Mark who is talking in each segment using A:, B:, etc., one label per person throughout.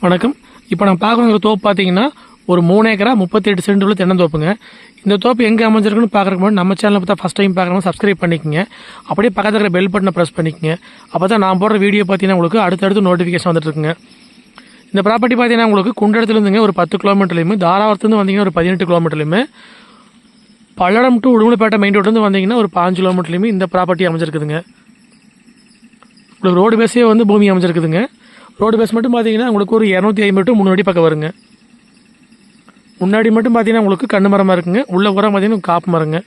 A: வணக்கம். இப்போ நான் பார்க்குற தோப்பு பார்த்தீங்கன்னா ஒரு 3 ஏக்கரா 38 சென்ட் உள்ள தென்னந்தோப்புங்க. இந்த தோப்பு எங்கே அமைஞ்சிருக்குன்னு பார்க்குறதுக்கு முன்னாடி நம்ம சேனலை பார்த்தா ஃபஸ்ட் டைம் பார்க்குறவங்க சப்ஸ்கிரைப் பண்ணிக்கோங்க. அப்படியே பக்கத்தில் இருக்கிற பெல் பட்டனை ப்ரெஸ் பண்ணிக்கோங்க. அப்போ தான் நான் போடுற வீடியோ பார்த்தீங்கன்னா உங்களுக்கு அடுத்தடுத்து நோட்டிஃபிகேஷன் வந்துட்டுருக்குங்க. இந்த ப்ராப்பர்ட்டி பார்த்தீங்கன்னா உங்களுக்கு குண்டடத்துலேருந்துங்க ஒரு 10 கிலோமீட்டர்லையுமே, தாராவரத்துலேருந்து வந்தீங்கன்னா ஒரு 18 கிலோமீட்டர்லையுமே, பல்லடம் டு உடுமலைப்பேட்டை மெயின் ரோட்லேருந்து வந்தீங்கன்னா ஒரு 5 கிலோமீட்டர்லையுமே இந்த ப்ராப்பர்ட்டி அமைஞ்சிருக்குதுங்க. உங்களுக்கு ரோடு பேஸே வந்து பூமி அமைஞ்சிருக்குதுங்க. ரோடு பேஸ் மட்டும் பார்த்தீங்கன்னா உங்களுக்கு ஒரு 250 டு 300 அடி பக்கம் வருங்க. முன்னாடி மட்டும் பார்த்தீங்கன்னா உங்களுக்கு கண்ணு மரமாக இருக்குங்க. உள்ள உரம் பார்த்தீங்கன்னா காப்பு மரங்க.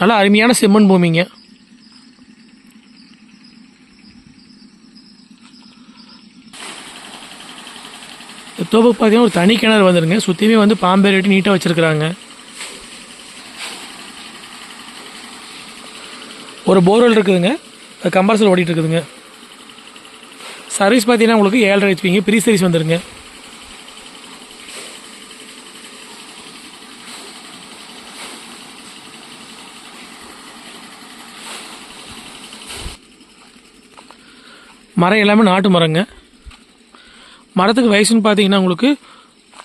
A: நல்லா அருமையான செம்மண் பூமிங்க. தோப்பு பார்த்தீங்கன்னா ஒரு தனி கிணறு வந்துருங்க. சுற்றியுமே வந்து பாம்பேர் வெட்டி நீட்டாக வச்சுருக்குறாங்க. ஒரு போர்வெல் இருக்குதுங்க, கம்பர்சல் ஓடிட்டு இருக்குதுங்க. சர்வீஸ் பார்த்தீங்கன்னா உங்களுக்கு 7.5 ஹெச்பிங்க, ப்ரீ சர்வீஸ் வந்துருங்க. மரம் எல்லாமே நாட்டு மரங்க. மரத்துக்கு வயசுன்னு பார்த்தீங்கன்னா உங்களுக்கு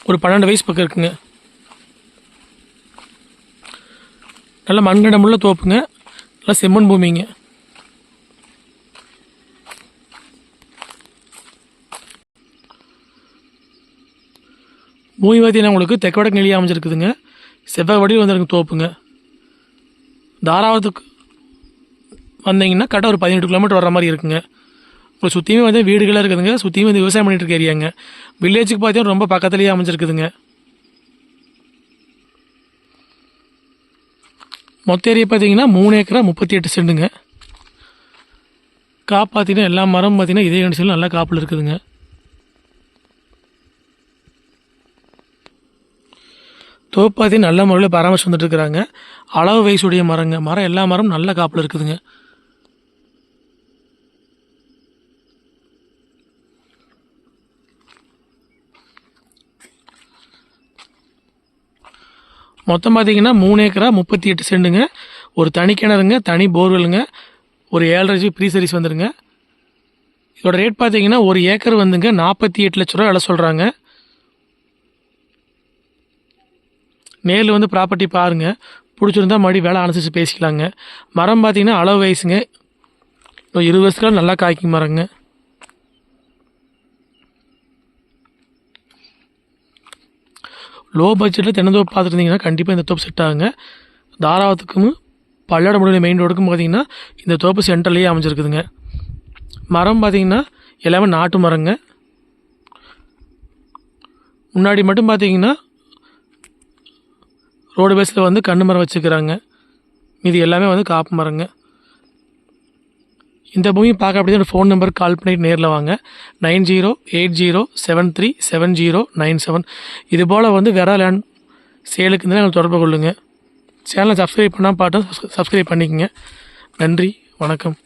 A: ஒரு 12 வயசு பக்கம் இருக்குங்க. நல்ல மண்கடமுள்ள தோப்புங்க, நல்லா செம்மண் பூமிங்க. பூமி பார்த்தீங்கன்னா உங்களுக்கு தெற்கு வடக்கு நெளியாக அமைஞ்சிருக்குதுங்க. செவ்வாய் வடிவில் வந்துருக்கு தோப்புங்க. தாராவரத்துக்கு வந்தீங்கன்னா கரெக்டாக ஒரு 18 கிலோமீட்டர் வர மாதிரி இருக்குங்க. உங்களுக்கு சுற்றியுமே வந்து வீடுகளாக இருக்குதுங்க. சுற்றியுமே வந்து விவசாயம் பண்ணிட்டு இருக்க ஏரியாங்க. வில்லேஜுக்கு பார்த்தீங்கன்னா ரொம்ப பக்கத்துலேயே அமைஞ்சிருக்குதுங்க. மொத்த ஏரியா பார்த்தீங்கன்னா 3 ஏக்கரா 38 சென்ட்டுங்க. காப்பு பார்த்தீங்கன்னா எல்லா மரம் பார்த்தீங்கன்னா இதே கண்டிஷனில் நல்லா காப்பில் இருக்குதுங்க. தோப்பு பார்த்தீங்கன்னா நல்ல முறையில் பராமரிச்சு வந்துட்டு இருக்கிறாங்க. அளவு வயசுடைய மரங்க. மரம் எல்லா மரம் நல்ல காப்பில் இருக்குதுங்க. மொத்தம் பார்த்தீங்கன்னா 3 ஏக்கரா 38 சென்ட்டுங்க. ஒரு தனி கிணறுங்க, தனி போர்வெலுங்க, ஒரு 7.5 ப்ரீ சர்வீஸ் வந்துருங்க. இதோட ரேட் பார்த்தீங்கன்னா ஒரு ஏக்கர் வந்துங்க 48 லட்ச ரூபா விலை சொல்கிறாங்க. நேரில் வந்து ப்ராப்பர்ட்டி பாருங்கள். பிடிச்சிருந்தா மறுபடியும் வேலை அனுசரித்து பேசிக்கலாங்க. மரம் பார்த்தீங்கன்னா அளவு வயசுங்க. 20 வருஷத்துக்கு நல்லா காய்க்கும் மரங்க. லோ பட்ஜெட்டில் தென்னந்தோப்பு பார்த்துருந்தீங்கன்னா கண்டிப்பாக இந்த தோப்பு செட் ஆகுங்க. தாராவரத்துக்கும் பல்லடம் முடிவு மெயின் ரோடுக்கும் பார்த்தீங்கன்னா இந்த தோப்பு சென்ட்ரல்லையே அமைஞ்சிருக்குதுங்க. மரம் பார்த்தீங்கன்னா எல்லாமே நாட்டு மரங்க. முன்னாடி மட்டும் பார்த்தீங்கன்னா ரோடு பேஸில் வந்து கண்ணு மரம் வச்சுக்கிறாங்க. இது எல்லாமே வந்து காப்பு மரங்க. இந்த பூமி பார்க்க அப்படியே ஒரு ஃபோன் நம்பருக்கு கால் பண்ணிட்டு நேரில் வாங்க. 9080737097. இதுபோல் வந்து வேறு லேண்ட் சேலுக்கு இருந்தால் எங்களுக்கு தொடர்பு கொள்ளுங்கள். சேனலை சப்ஸ்கிரைப் பண்ணால் சப்ஸ்கிரைப் பண்ணிக்கோங்க. நன்றி, வணக்கம்.